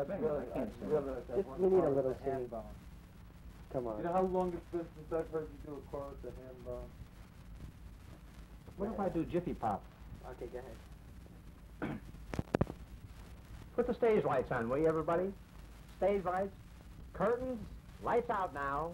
I can't sing. Just, we need a little singing. Come on. You know how long it's been since I've heard you do a chorus of hand-bound? What if I do Jiffy Pop? Okay, go ahead. Put the stage lights on, will you, everybody? Stage lights, curtains, lights out now.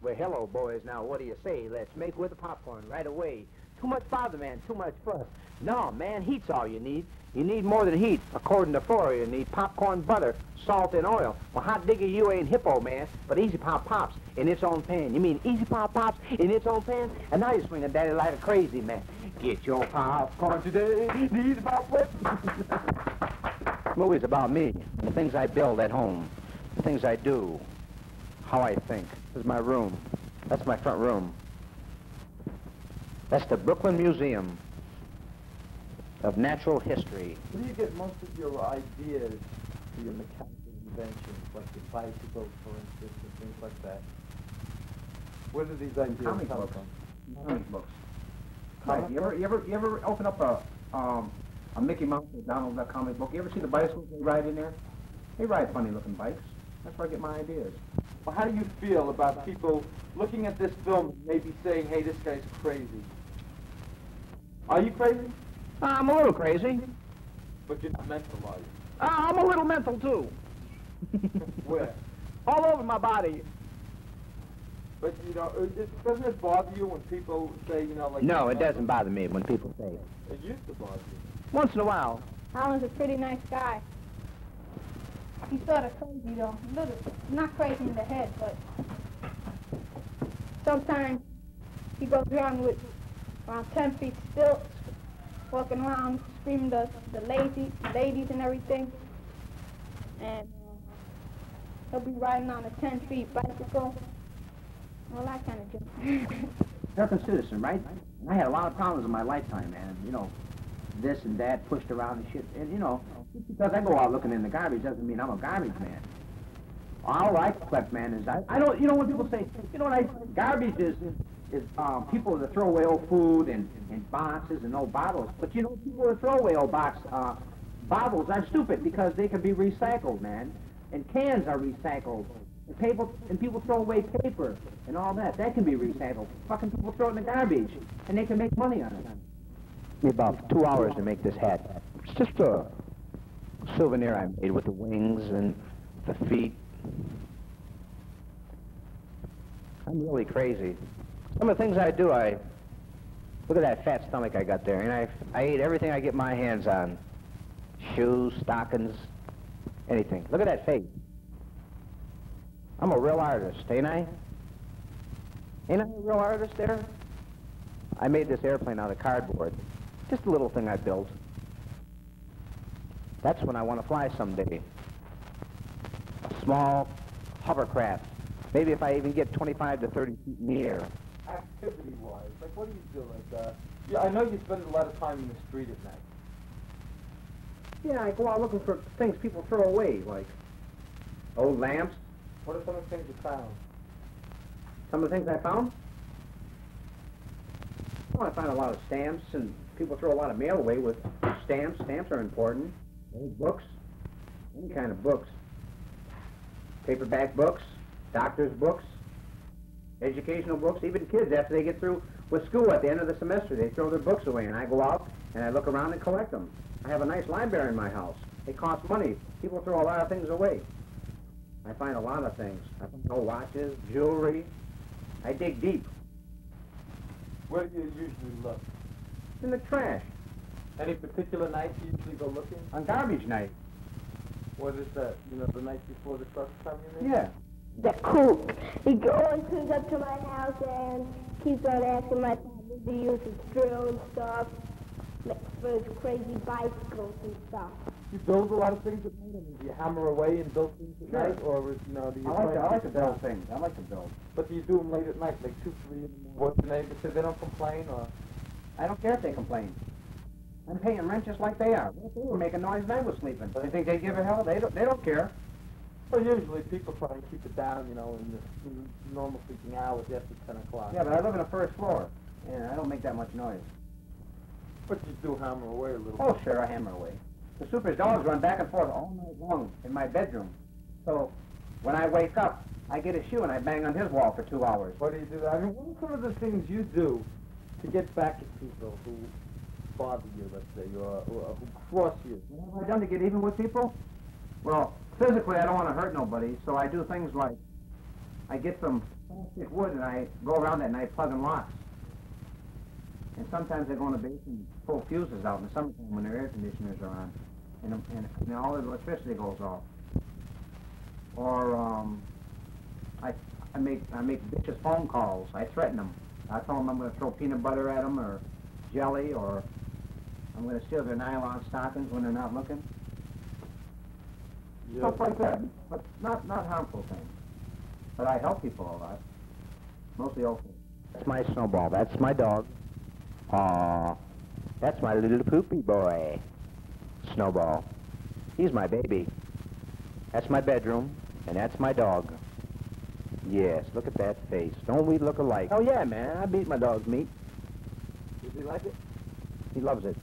Well, hello, boys. Now, what do you say? Let's make with the popcorn right away. Too much bother, man. Too much fuss. No, man, heat's all you need. You need more than heat. According to Flora, you need popcorn, butter, salt, and oil. Well, hot digger, you ain't hippo, man, but Easy Pop pops in its own pan. You mean Easy Pop pops in its own pan? And now you're swinging daddy like a crazy man. Get your popcorn today, the Easy Pop whip. Movie's about me, the things I build at home, the things I do, how I think. This is my room. That's my front room. That's the Brooklyn Museum of Natural History. Where do you get most of your ideas for your mechanical inventions, like the bicycle, for instance, and things like that? Where do these ideas Comic come books. from? Comic books. Right. You ever open up a Mickey Mouse or Donald Duck comic book? You ever see the bicycles they ride in there? They ride funny-looking bikes. That's where I get my ideas. Well, how do you feel about people looking at this film and maybe saying, hey, this guy's crazy? Are you crazy? I'm a little crazy. But you're not mental, are you? I'm a little mental, too. Where? All over my body. But, you know, doesn't it bother you when people say, you know, like... No, it doesn't bother me when people say it. It used to bother you. Once in a while. Alan's a pretty nice guy. He's sort of crazy, though. Little, not crazy in the head, but sometimes he goes around with around 10 feet still, walking around screaming the ladies and everything. And he'll be riding on a 10 feet bicycle. All that kind of junk. American citizen, right? And I had a lot of problems in my lifetime, man. You know, this and that, pushed around and shit. And, you know, just because I go out looking in the garbage doesn't mean I'm a garbage man. All I collect, man, is I don't, you know, when people say, you know what, garbage is people that throw away old food and boxes and old bottles. But, you know, people that throw away old bottles are stupid because they can be recycled, man. And cans are recycled. And people throw away paper and all that. That can be recycled. Fucking people throw it in the garbage, and they can make money on it. Took me about 2 hours to make this hat. It's just a souvenir I made with the wings and the feet. I'm really crazy. Some of the things I do, look at that fat stomach I got there, and I ate everything I get my hands on. Shoes, stockings, anything. Look at that face. I'm a real artist, ain't I? Ain't I a real artist there? I made this airplane out of cardboard. Just a little thing I built. That's when I want to fly someday. A small hovercraft. Maybe if I even get 25 to 30 feet in the air. Activity-wise, like what do you do? Like, yeah, I know you spend a lot of time in the street at night. Yeah, I go out looking for things people throw away, like old lamps. What are some of the things you found? Some of the things I found? Well, I found a lot of stamps, and people throw a lot of mail away with stamps. Stamps are important. Old books, any kind of books. Paperback books, doctor's books, educational books. Even kids, after they get through with school at the end of the semester, they throw their books away, and I go out and I look around and collect them. I have a nice library in my house. It costs money. People throw a lot of things away. I find a lot of things. I find old watches, jewelry. I dig deep. Where do you usually look? In the trash. Any particular night you usually go looking? On garbage night. What is that? You know, the night before the trucks come, you mean? Yeah. The cook. He always comes up to my house and keeps on asking my father to use his drill and stuff, like for his crazy bicycles and stuff. You build a lot of things at night? I mean, do you hammer away and build things at night? Or, you know, do you... I like to build things. I like to build. But do you do them late at night, like 2, 3 in the morning? What, the neighbors say they don't complain, or... I don't care if they complain. I'm paying rent just like they are. What if they were making noise and I was sleeping? You think they give a hell? They don't care. Well, usually people try and keep it down, you know, in the normal sleeping hours after 10 o'clock. Yeah, but I live on the first floor, and I don't make that much noise. But you do hammer away a little Oh, bit. sure, I hammer away. the Super's dogs run back and forth all night long in my bedroom. So when I wake up, I get a shoe and I bang on his wall for 2 hours. What do you do? I mean, what are some of the things you do to get back at people who bother you, let's say, or who cross you? What have I done to get even with people? Well, physically, I don't want to hurt nobody, so I do things like I get some plastic wood and I go around it and I plug in locks. And sometimes I go in the basement and pull fuses out in the summertime when their air conditioners are on, and all the electricity goes off. Or I make vicious phone calls. I threaten them. I tell them I'm going to throw peanut butter at them or jelly, or I'm going to steal their nylon stockings when they're not looking. Yeah. Stuff like that, but not harmful things. But I help people a lot, mostly old people. That's my Snowball. That's my dog. Aw, that's my little poopy boy, Snowball. He's my baby. That's my bedroom, and that's my dog. Yes, look at that face. Don't we look alike? Oh, yeah, man. I beat my dog's meat. Does he like it? He loves it.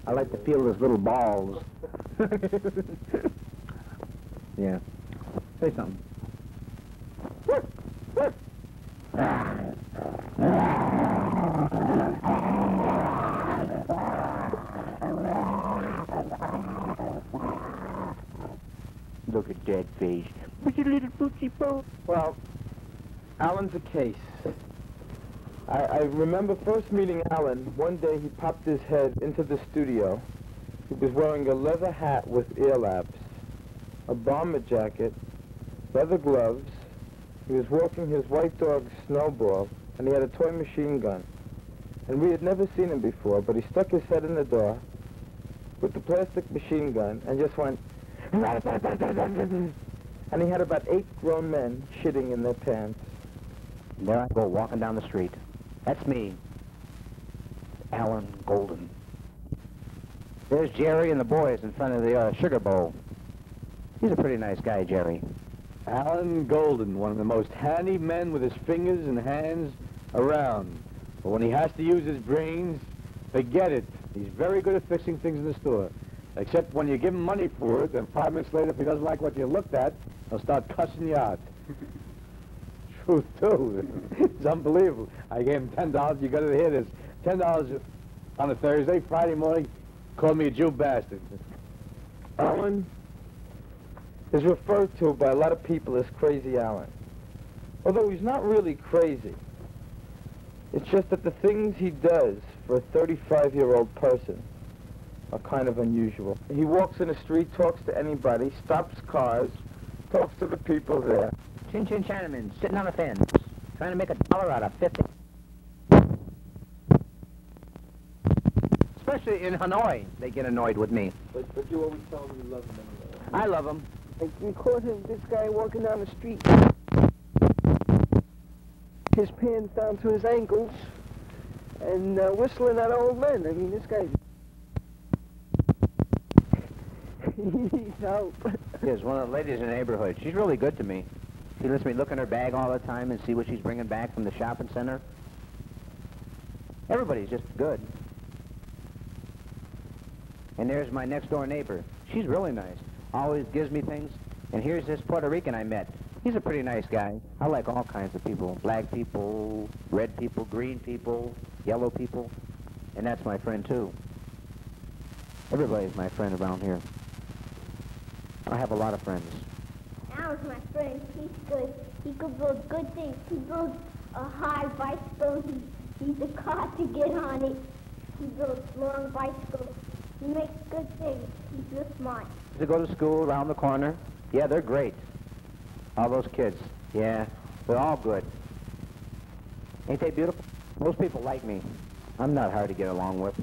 I like to feel his little balls. Yeah. Say something. Look at that face. What's your little poopy boy? Well, Alan's a case. I remember first meeting Alan. One day he popped his head into the studio. He was wearing a leather hat with ear laps, a bomber jacket, leather gloves. He was walking his white dog Snowball, and he had a toy machine gun. And we had never seen him before, but he stuck his head in the door with the plastic machine gun and just went, and he had about 8 grown men shitting in their pants. And there I go, walking down the street. That's me, Alan Golden. There's Jerry and the boys in front of the sugar bowl. He's a pretty nice guy, Jerry. Alan Golden, one of the most handy men with his fingers and hands around. But when he has to use his brains, forget it. He's very good at fixing things in the store. Except when you give him money for it, and 5 minutes later, if he doesn't like what you looked at, he'll start cussing you out. Truth, too. It's unbelievable. I gave him $10. You got to hear this. $10 on a Thursday. Friday morning, called me a Jew bastard. Alan is referred to by a lot of people as Crazy Alan. Although he's not really crazy. It's just that the things he does for a 35-year-old person are kind of unusual. He walks in the street, talks to anybody, stops cars, talks to the people there. Chin-chin Chinaman sitting on a fence, trying to make $1 out of 50. Especially in Hanoi, they get annoyed with me. But you always tell him you love him anyway. I love them. We caught him, this guy walking down the street. His pants down to his ankles and whistling at old men. I mean, this guy... He's out. There's one of the ladies in the neighborhood. She's really good to me. She lets me look in her bag all the time and see what she's bringing back from the shopping center. Everybody's just good. And there's my next door neighbor. She's really nice. Always gives me things. And here's this Puerto Rican I met. He's a pretty nice guy. I like all kinds of people. Black people, red people, green people, yellow people. And that's my friend too. Everybody's my friend around here. I have a lot of friends. Alan's my friend. He's good. He could build good things. He builds a high bicycle. He needs a car to get on it. He builds long bicycles. He makes good things. He's real smart. They go to school around the corner. Yeah, they're great. All those kids. Yeah, they're all good. Ain't they beautiful? Most people like me. I'm not hard to get along with.